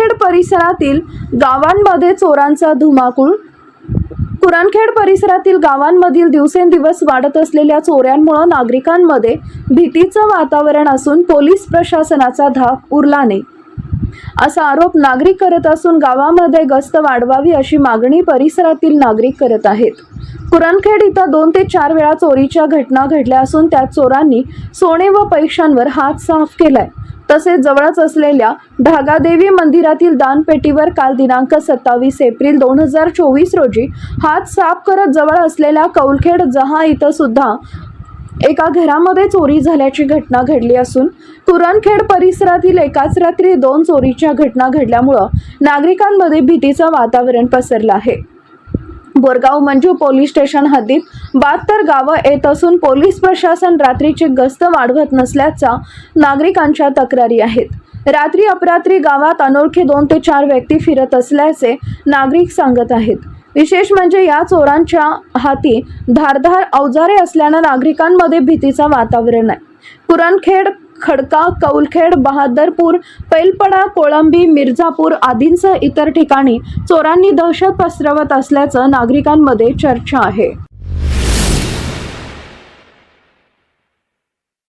कुरणखेड परिसरातील गावांमध्ये चोरांचा धुमाकूळ। कुरणखेड परिसरातील गावांमधील दिवसेंदिवस वाढत असलेल्या चोऱ्यांमुळे नागरिकांमध्ये भीतीचं वातावरण असून पोलीस प्रशासनाचा धाक उरला नाही असा आरोप नागरिक करत असून गावामध्ये गस्त वाढवावी अशी मागणी परिसरातील नागरिक करत आहेत। कुरणखेड इथं 2 ते 4 वेळा चोरीच्या घटना घडल्या असून त्यात चोरांनी सोने व पैशांवर हात साफ केलाय। तसेच जवळच असलेल्या ढागादेवी मंदिरातील दानपेटीवर काल दिनांक 27 एप्रिल 2024 रोजी हात साफ करत जवळ असलेल्या कौलखेड जहा इथं सुद्धा एका घरामध्ये चोरी झाल्याची घटना घडली असून कुरणखेड परिसरातील एकाच रात्री 2 चोरीच्या घटना घडल्यामुळे नागरिकांमध्ये भीतीचं वातावरण पसरलं आहे। बोरगाव मंजू पोलीस स्टेशन हद्दीत 72 गावं येत असून पोलीस प्रशासन रात्रीची गस्त वाढवत नसल्याच्या नागरिकांच्या तक्रारी आहेत। रात्री अपरात्री गावात अनोळखी 2 ते 4 व्यक्ती फिरत असल्याचे नागरिक सांगत आहेत। विशेष म्हणजे या चोरांच्या हाती धारदार अवजारे असल्याने नागरिकांमध्ये भीतीचं वातावरण आहे। कुरणखेड, खडका, कौलखेड, बहादरपूर, पैलपडा, कोळंबी, मिर्झापूर आदींसह इतर ठिकाणी चोरांनी दहशत पसरवत असल्याचं नागरिकांमध्ये चर्चा आहे।